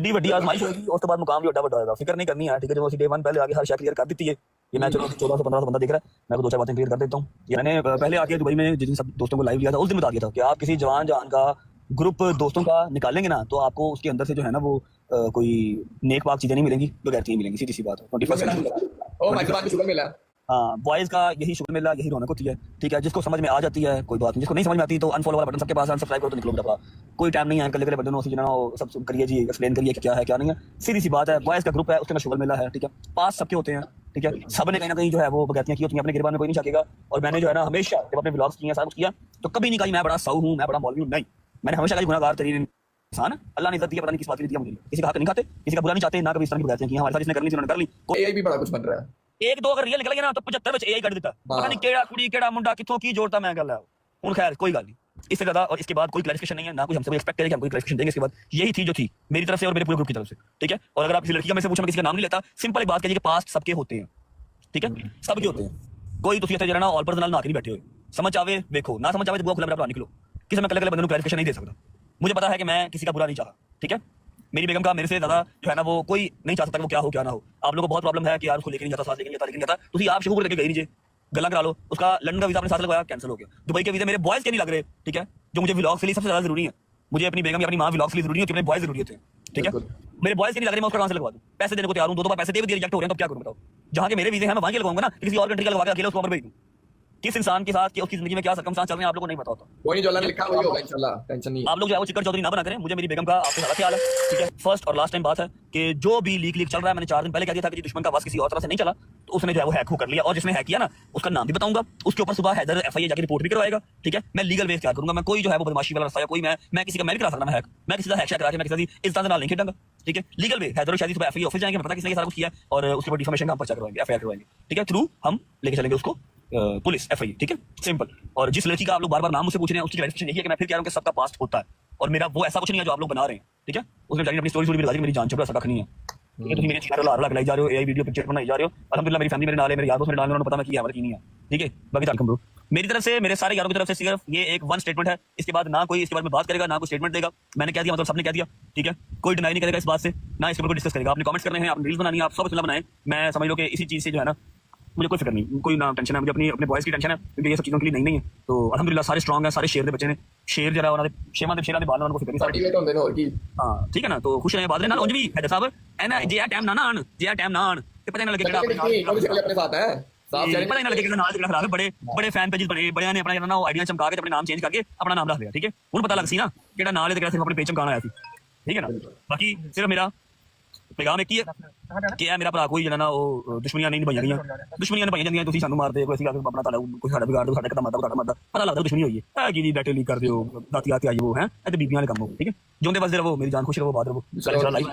D वड्डी आजमाइश होगी, उस तो बाद मुकाम भी वड्डा वड्डा होगा, फिक्र नहीं करनी है, ठीक है। जब उसी डे 1 पहले आगे हर शय क्लियर कर देती है, ये मैं चलो 1400-1500 बंदा देख रहा है, मैं को 2-4 बातें क्लियर कर देता हूँ। मैंने पहले आके दुबई में जिन सब दोस्तों को लाइव लिया था उस दिन बता दिया था कि आप किसी जवान जहान का ग्रुप दोस्तों का निकालेंगे ना, तो आपको उसके अंदर से जो है ना वो कोई नेक पाक चीजें नहीं मिलेंगी, बगैरती मिलेंगी, सीधी सी बात है। 21 हाँ, बॉयज का यही शुक्र मिला, यही रौनक होती है, ठीक है। जिसको समझ में आ जाती है कोई बात नहीं, जिसको नहीं समझ में आती तो अनफॉलो वाला बटन सबके पास है, अनसब्सक्राइब करो तो निकलो मेरा, कोई टाइम नहीं है कल बटन हो जना सब करिए जी, एक्सप्लेन करिए कि क्या है क्या नहीं है, सीधी सी बात है। बॉयज का ग्रुप है, उसके अंदर शुक्र मिला है, ठीक है। पास सबके होते हैं, ठीक है। सब ने कहीं ना कहीं जो है वो बगैतियां की होती हैं, अपने गिरबान में कोई नहीं झाकेगा। और मैंने जो है ना हमेशा जब अपने ब्लॉग्स किए, सारा कुछ किया, तो कभी नहीं कहा मैं बड़ा सऊ हूँ, मैं बड़ा मौलवी हूँ, नहीं। मैंने हमेशा कहा गुनाहगार तरीन इंसान, अल्लाह ने इज्जत दिया, पता नहीं किस बात के लिए दिया मुझे, किसी का हक नहीं खाते, किसी का बुरा नहीं चाहते, ना कभी इस तरह की बगैतियां की हमारे साथ जिसने कर ली उन्होंने कर ली। एआई भी बड़ा कुछ बन रहा है, एक दो अगर रियल निकल गया ना तो 75 ਵਿੱਚ एआई ਕੱਢ ਦਿੱਤਾ, पता नहीं केड़ा कुड़ी केड़ा मुंडा किथों की जोड़ता मैं गल है हुन। खैर कोई गल नहीं, इससे ज्यादा और इसके बाद कोई क्लैरिफिकेशन नहीं है, ना कुछ हमसे एक्सपेक्ट करे कि हम कोई क्लैरिफिकेशन देंगे। इसके बाद यही थी जो थी मेरी तरफ से और मेरे पूरे ग्रुप की तरफ से, ठीक है। और अगर आप किसी लड़की का मेरे से पूछो, मैं किसी का नाम नहीं लेता, सिंपल एक बात कहिए कि पास्ट सबके होते हैं, ठीक है, सबके होते हैं। कोई तुसी इत्थे जरा ना ऑल पर्सनल ना के नहीं बैठे हुए, समझ आवे देखो, ना समझ आवे तो बुआ खुला मेरा निकलो। किसी मैं कल बंदे को क्लैरिफिकेशन नहीं दे सकता, मुझे पता है कि मैं किसी का बुरा नहीं चाहा, ठीक है। मेरी बेगम का मेरे से ज्यादा जो है ना वो कोई नहीं चाह सकता कि वो क्या हो क्या ना हो। आप लोगों को बहुत प्रॉब्लम है कि यार उसको लेके नहीं जाता, साथ लेके नहीं जाता, लेके नहीं जाता, तो आप शुरू लेके गई नीचे गला करा लो, उसका लंदन का वीजा अपने साथ लगवाया, कैंसिल हो गया। दुबई के वीजा मेरे बॉयज के नहीं लग रहे, ठीक है, जो मुझे व्लॉग्स के लिए सबसे ज्यादा जरूरी है। मुझे अपनी बेगम या अपनी मां व्लॉग्स के लिए जरूरी है कि मेरे बॉयज जरूरी थे, ठीक है। मेरे बॉयज के नहीं लग रहे, मैं उसका कहां से लगवा दूं? पैसे देने को तैयार हूं, दो बार पैसे दे भी रिजेक्ट हो रहे हैं, तो क्या करूं बताओ? जहां के मेरे वीजे हैं मैं वहां के लगवाऊंगा ना, किसी और कंट्री का लगवा के अकेले उसको भेज दूं। किस इंसान के साथ कि उसकी जिंदगी में क्या सर्कमस्टांस चल रहे हैं आप लोगों को नहीं पता होता। वही जो अल्लाह ने लिखा वही होगा इंशाल्लाह, टेंशन नहीं। आप लोग जो है वो चिकन चौधरी ना बना करें, मुझे मेरी बेगम का आपसे ज्यादा ख्याल है, ठीक है। फर्स्ट और लास्ट टाइम बात है कि जो भी लीक चल रहा है, मैंने 4 दिन पहले कह दिया था कि दुश्मन का वास किसी और तरह से नहीं चला, तो उसने जो है वो हैक कर लिया, और जिसने हैक किया ना उसका नाम भी बताऊंगा, उसके ऊपर सुबह हैदर एफआईआर जाके रिपोर्ट भी करवाएगा, ठीक है। मैं लीगल वे इख्तियार करूंगा, मैं कोई जो है वो बदमाशी वाला रास्ता या कोई मैं किसी का मैं नहीं करा सकता, मैं हैक मैं किसी का हैक करा के मैं किसी इस तरह नहीं खेलूंगा, ठीक है। लीगल वे हैदर शादी सुबह एफआईआर ऑफिस जाएंगे, मैं पता किसने सारा कुछ किया, और उसके ऊपर डिफामेशन का हम पर्चा करवाएंगे, एफआईआर करवाएंगे, ठीक है। थ्रू हम लेके चलेंगे उसको पुलिस एफआईआर, ठीक है, सिंपल। और जिस लड़की का आप लोग बार बार नाम मुझसे पूछ रहे हैं, उसकी क्लैरिफिकेशन यही है कि मैं फिर कह रहा हूं कि सबका पास्ट होता है, और मेरा वो ऐसा कुछ नहीं है जो आप लोग बना रहे हैं, ठीक है। उसने बेचारी अपनी स्टोरी भी बता दी, मेरी जान छुपा ऐसा कख नहीं है, ठीक है। तुम मेरे चैनल लार लगाई जा रहे हो, एआई वीडियो पिक्चर बनाई जा रहे हो, अल्हम्दुलिल्लाह मेरी फैमिली मेरे नाल है, मेरे यार दोस्त मेरे नाल है, उन्होंने पता मैं किया की नहीं है, ठीक है। बाकी वेलकम ब्रो, मेरी तरफ से मेरे सारे यारों की तरफ से सिर्फ ये एक वन स्टेटमेंट है, इसके बाद ना कोई इसके बारे में बात करेगा, ना कोई स्टेटमेंट देगा। मैंने कह दिया मतलब सबने कह दिया, ठीक है। कोई डिनाई नहीं करेगा इस बात से, ना इसके ऊपर कोई डिस्कस करेगा। आपने कमेंट्स करने हैं, आपने रील्स बनानी है, आप सब बिस्मिल्लाह बनाएं। मैं समझ लो कि इसी चीज से जो है ना मुझे कोई फिक्र नहीं, कोई ना टेंशन है, मुझे अपने बॉयज की टेंशन है, क्योंकि ये सब चीज़ों के लिए नहीं है। तो अल्हम्दुलिल्लाह सारे स्ट्रांग हैं, सारे शेर दे बच्चे ने, शेर जरा उन्होंने शेमा दे शेरा दे बाल उनको फिक्र नहीं पार्टी में तो होंदे ने और की। हां ठीक है ना, तो खुश रहे बाद नाल उंज भी हैदर साहब एना जे टाइम ना आन, जे टाइम ना आन ते पता ना लगे केड़ा अपने साथ है, साफ चैलेंज पता ना लगे केड़ा नाल केड़ा खराब है। बड़े बड़े फैन पेजेस बने, बड़े ने अपना ना आईडिया चमका के अपने नाम चेंज करके अपना नाम रख लिया, ठीक है। हुन पता लग सी ना केड़ा नाल है ते केड़ा सिर्फ अपने पेज चमकाना आया सी, ठीक है ना। बाकी सिर्फ मेरा पैगाम एक ही है कि ਇਹ ਮੇਰਾ ਭਰਾ ਕੋਈ ਜਿਹੜਾ ਨਾ ਉਹ ਦੁਸ਼ਮਣੀਆਂ ਨਹੀਂ ਨਿਭਾਈਆਂ ਗਈਆਂ, ਦੁਸ਼ਮਣੀਆਂ ਨਿਭਾਈਆਂ ਜਾਂਦੀਆਂ, ਤੁਸੀਂ ਸਾਨੂੰ ਮਾਰਦੇ ਕੋਈ ਅਸੀਂ ਆਪਣਾ ਤੁਹਾਡਾ ਕੋਈ ਸਾਡਾ ਵਿਗਾੜ ਦੋ, ਸਾਡੇ ਕਦਮ ਮਾਰਦਾ ਪਤਾ ਲੱਗਦਾ ਦੁਸ਼ਮਣੀ ਹੋਈ ਹੈ। ਇਹ ਕੀ ਜੀ ਡਾਟੇ ਲੀਕ ਕਰਦੇ ਹੋ, ਦਾਤੀ ਆਤੇ ਆਈ ਉਹ ਹੈ, ਇਹ ਤੇ ਬੀਬੀਆਂ ਵਾਲੇ ਕੰਮ ਹੋ, ਠੀਕ ਹੈ। ਜਿਉਂਦੇ ਵਸਦੇ ਰਹੋ, ਮੇਰੀ ਜਾਨ ਖੁਸ਼ ਰਹੋ, ਬਾਦ ਰਹੋ, ਸਾਰਾ ਲਾਈਫ